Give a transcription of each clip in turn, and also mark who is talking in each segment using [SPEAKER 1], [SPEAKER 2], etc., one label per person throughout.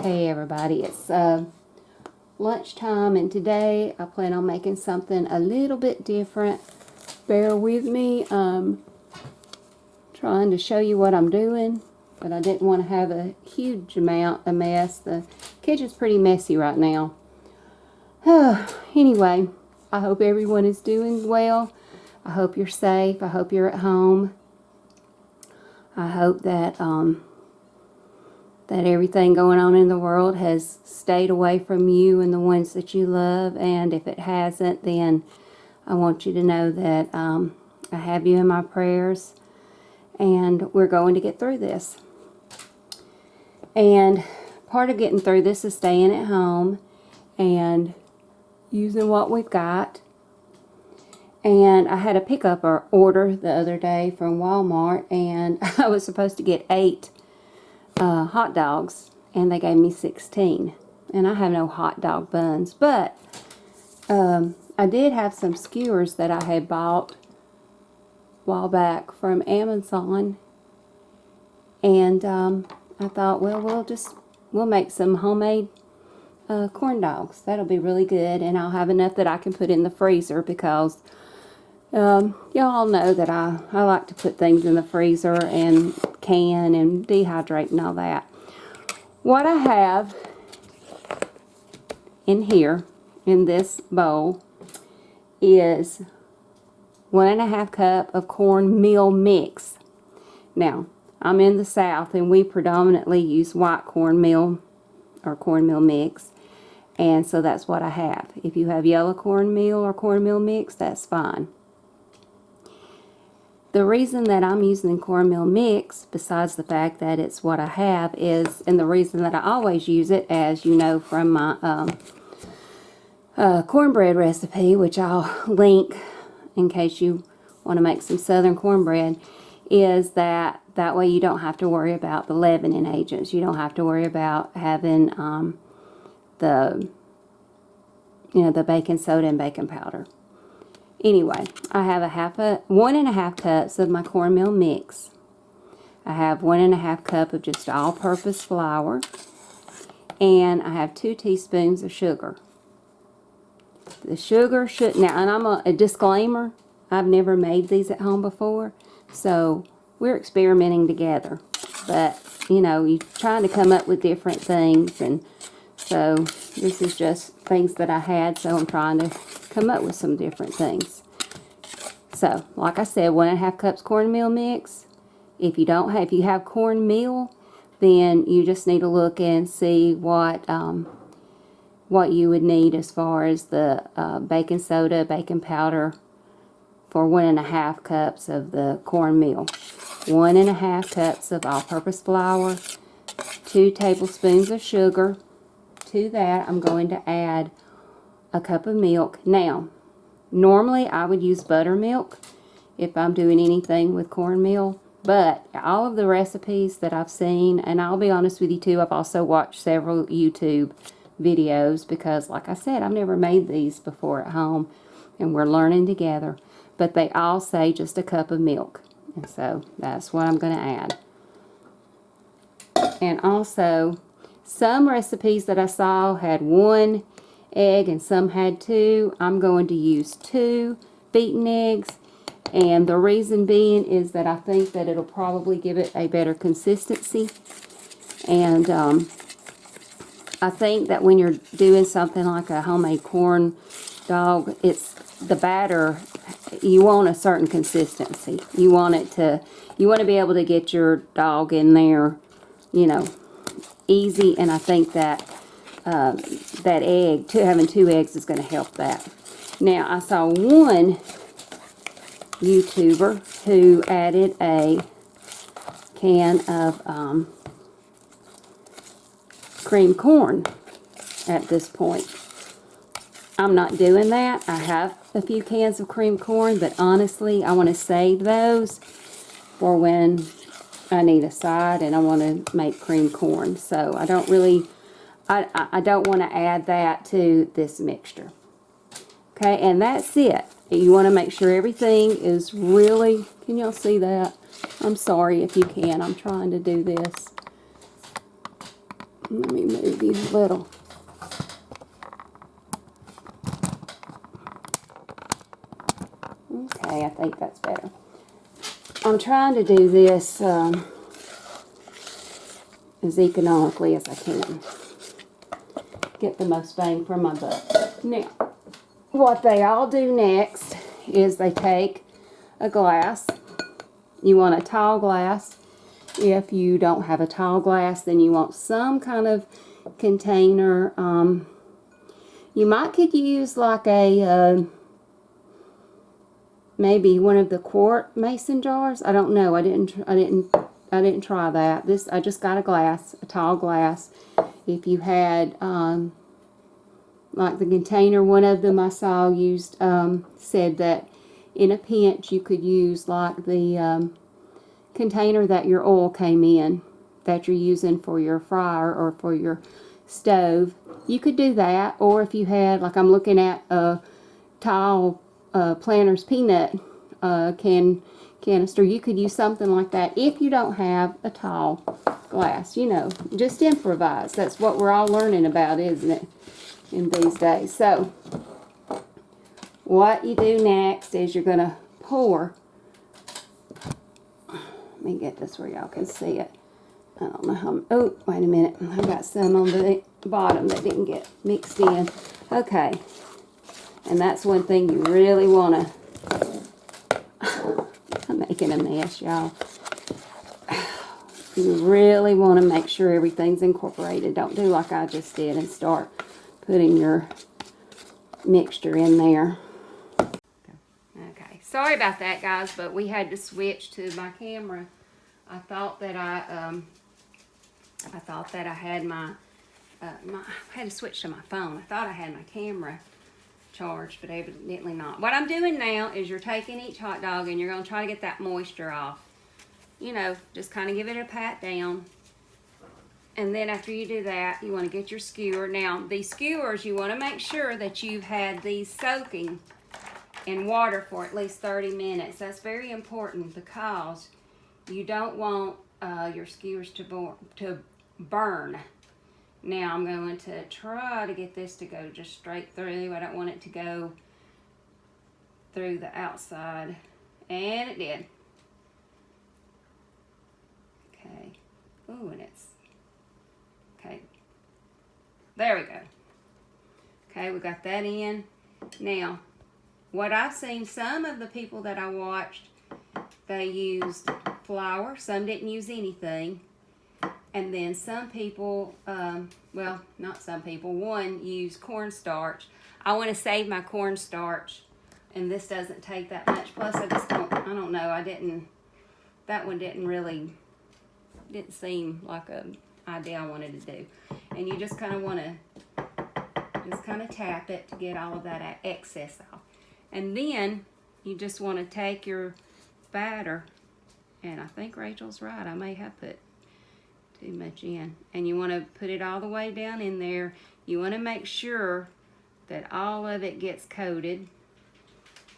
[SPEAKER 1] Hey everybody, it's lunchtime, and today I plan on making something a little bit different. Bear with me. Trying to show you what I'm doing, but I didn't want to have a huge amount of mess. The kitchen's pretty messy right now. Anyway, I hope everyone is doing well. I hope you're safe. I hope you're at home. I hope that that everything going on in the world has stayed away from you and the ones that you love. And if it hasn't, then I want you to know that I have you in my prayers, and we're going to get through this. And part of getting through this is staying at home and using what we've got. And I had a pickup order the other day from Walmart, and I was supposed to get 8 hot dogs, and they gave me 16. And I have no hot dog buns, but I did have some skewers that I had bought a while back from Amazon, and I thought, well, we'll make some homemade corn dogs. That'll be really good, and I'll have enough that I can put in the freezer, because y'all know that I like to put things in the freezer and can and dehydrate and all that. What I have in here, in this bowl, is 1.5 cups of cornmeal mix. Now, I'm in the South, and we predominantly use white cornmeal or cornmeal mix, and so that's what I have. If you have yellow cornmeal or cornmeal mix, that's fine. The reason that I'm using cornmeal mix, besides the fact that it's what I have, is, and the reason that I always use it, as you know from my cornbread recipe, which I'll link in case you want to make some southern cornbread, is that way you don't have to worry about the leavening agents. You don't have to worry about having the baking soda and baking powder. Anyway, I have 1.5 cups of my cornmeal mix. I have 1.5 cups of just all-purpose flour, and I have 2 teaspoons of sugar. The sugar should, now, and I'm a disclaimer, I've never made these at home before, so we're experimenting together. But, you know, you're trying to come up with different things, and so this is just things that I had, so I'm trying to come up with some different things. So, like I said, 1.5 cups cornmeal mix. If you have cornmeal, then you just need to look and see what you would need as far as the baking soda, baking powder for 1.5 cups of the cornmeal. 1.5 cups of all-purpose flour, 2 tablespoons of sugar. To that, I'm going to add a cup of milk. Now, normally I would use buttermilk if I'm doing anything with cornmeal, but all of the recipes that I've seen, and I'll be honest with you too, I've also watched several YouTube videos, because like I said, I've never made these before at home, and we're learning together, but they all say just a cup of milk, and so that's what I'm going to add. And also, some recipes that I saw had 1 egg and some had 2. I'm going to use 2 beaten eggs, and the reason being is that I think that it'll probably give it a better consistency. And I think that when you're doing something like a homemade corn dog, it's the batter, you want a certain consistency. You want to be able to get your dog in there, you know, easy, and I think that having 2 eggs is going to help that. Now, I saw one YouTuber who added a can of cream corn at this point. I'm not doing that. I have a few cans of cream corn, but honestly, I want to save those for when I need a side and I want to make cream corn. So I don't really, I don't want to add that to this mixture. Okay, and that's it. You want to make sure everything is really, can y'all see that? I'm sorry if you can. I'm trying to do this. Let me move you a little. Okay, I think that's better. I'm trying to do this as economically as I can. Get the most bang for my buck. Now, what they all do next is they take a glass. You want a tall glass. If you don't have a tall glass, then you want some kind of container. You might could use like a maybe one of the quart mason jars. I don't know. I didn't try that. I just got a glass, a tall glass. If you had like the container, one of them I saw used said that in a pinch you could use like the container that your oil came in that you're using for your fryer or for your stove. You could do that, or if you had, like I'm looking at a tall Planters peanut canister, you could use something like that if you don't have a tall glass. You know, just improvise. That's what we're all learning about, isn't it, in these days? So what you do next is you're going to pour. Let me get this where y'all can see it. I don't know how. Oh, wait a minute. I got some on the bottom that didn't get mixed in. Okay. And that's one thing you really want to. I'm making a mess, y'all. You really want to make sure everything's incorporated. Don't do like I just did and start putting your mixture in there. Okay, sorry about that, guys, but we had to switch to my camera. I thought that I had I had to switch to my phone. I thought I had my camera charged, but evidently not. What I'm doing now is you're taking each hot dog and you're going to try to get that moisture off. You know, just kind of give it a pat down. And then after you do that, you want to get your skewer. Now, these skewers, you want to make sure that you've had these soaking in water for at least 30 minutes. That's very important because you don't want your skewers to burn. Now I'm going to try to get this to go just straight through. I don't want it to go through the outside. And it did. Okay. Ooh, and it's... Okay. There we go. Okay, we got that in. Now, what I've seen, some of the people that I watched, they used flour. Some didn't use anything. And then some people, well, not some people, one used cornstarch. I want to save my cornstarch, and this doesn't take that much. Plus, I don't know, that one didn't seem like an idea I wanted to do. And you just kind of want to, just kind of tap it to get all of that excess off. And then you just want to take your batter, and I think Rachel's right, I may have put too much in, and you want to put it all the way down in there. You want to make sure that all of it gets coated,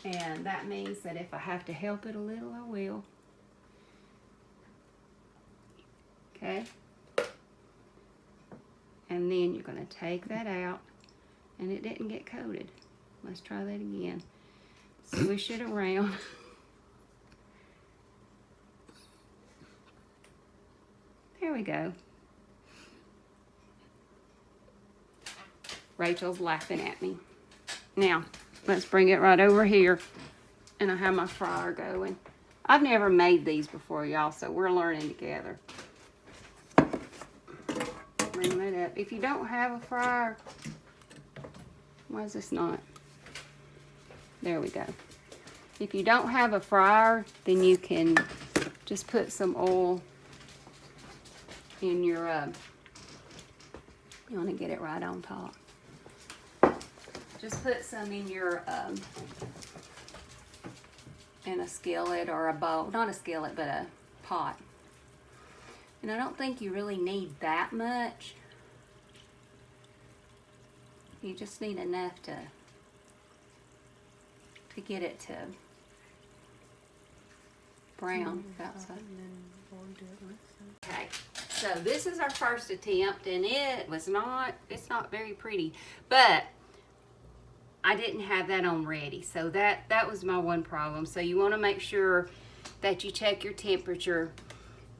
[SPEAKER 1] and that means that if I have to help it a little, I will. Okay, and then you're going to take that out, and it didn't get coated. Let's try that again. Swish it around. There we go. Rachel's laughing at me. Now, let's bring it right over here. And I have my fryer going. I've never made these before, y'all, so we're learning together. Bring that up. If you don't have a fryer, why is this not? There we go. If you don't have a fryer, then you can just put some oil in your, you want to get it right on top. Just put some in your, in a skillet or a bowl. Not a skillet, but a pot. And I don't think you really need that much. You just need enough to get it to brown outside. Okay. So this is our first attempt, and it's not very pretty, but I didn't have that on ready. So that was my one problem. So you want to make sure that you check your temperature,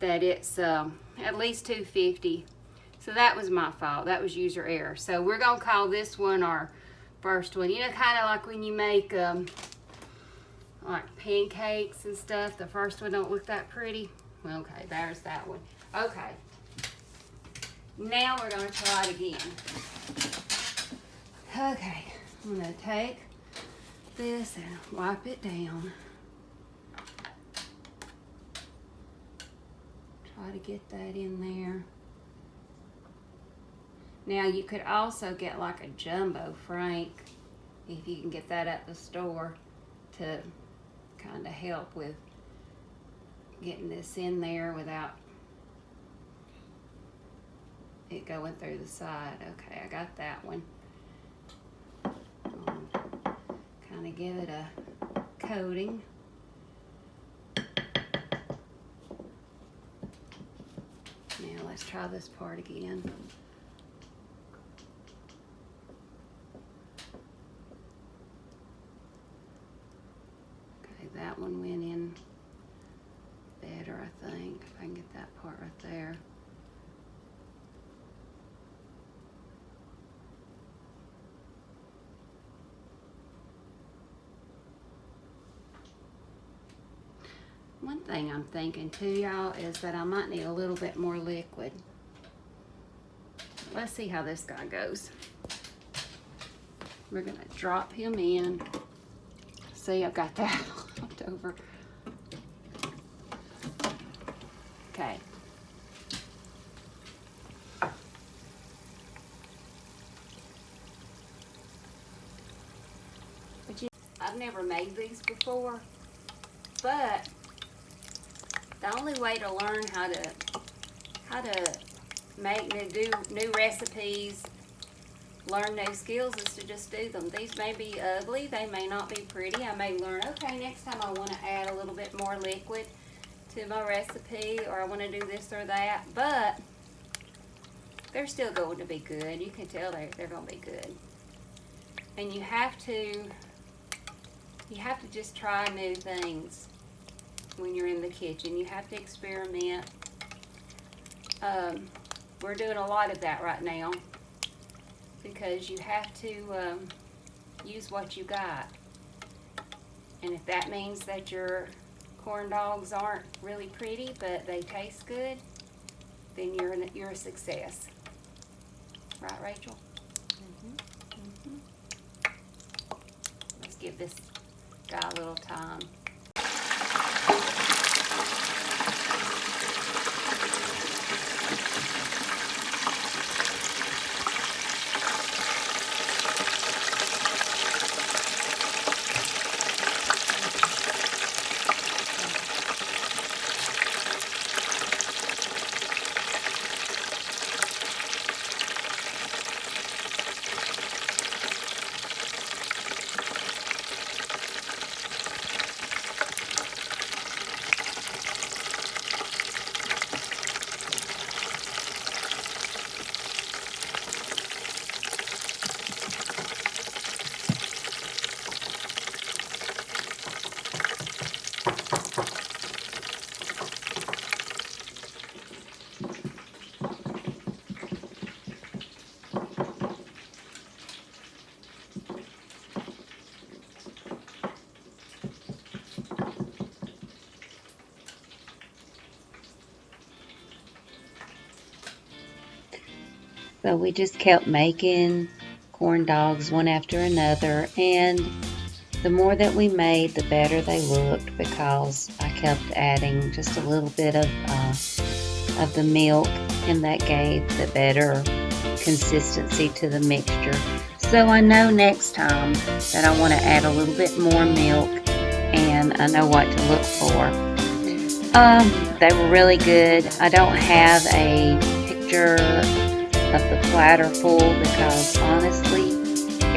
[SPEAKER 1] that it's at least 250. So that was my fault. That was user error. So we're going to call this one our first one. You know, kind of like when you make like pancakes and stuff. The first one don't look that pretty. Okay, there's that one. Okay. Now we're going to try it again. Okay, I'm going to take this and wipe it down. Try to get that in there. Now you could also get like a jumbo frank, if you can get that at the store, to kind of help with getting this in there without it going through the side. Okay, I got that one. Kind of give it a coating. Now let's try this part again. Okay, that one went in better, I think. If I can get that part right there. One thing I'm thinking too, y'all, is that I might need a little bit more liquid. Let's see how this guy goes. We're gonna drop him in. See, I've got that left over. Okay. I've never made these before, but the only way to learn how to make new recipes, learn new skills, is to just do them. These may be ugly, they may not be pretty. I may learn, okay, next time I want to add a little bit more liquid to my recipe, or I want to do this or that, but they're still going to be good. You can tell they're going to be good. And you have to just try new things when you're in the kitchen. You have to experiment. We're doing a lot of that right now because you have to use what you got. And if that means that your corn dogs aren't really pretty but they taste good, then you're a success. Right, Rachel? Mm-hmm. Let's give this guy a little time. So we just kept making corn dogs one after another, and the more that we made, the better they looked, because I kept adding just a little bit of the milk, and that gave the better consistency to the mixture. So I know next time that I want to add a little bit more milk, and I know what to look for. They were really good. I don't have a picture of the platter full because honestly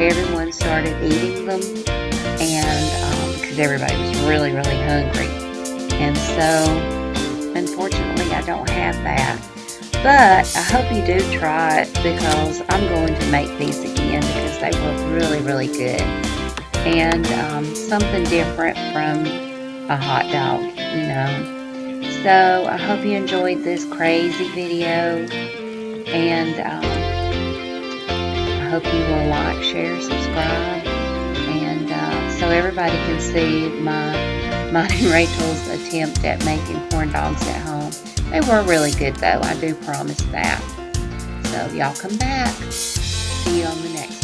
[SPEAKER 1] everyone started eating them, and because everybody was really hungry, and so unfortunately I don't have that. But I hope you do try it, because I'm going to make these again because they were really, really good. And something different from a hot dog, you know. So I hope you enjoyed this crazy video. And I hope you will like, share, subscribe. And so everybody can see mine and Rachel's attempt at making corn dogs at home. They were really good though, I do promise that. So y'all come back. See you on the next one.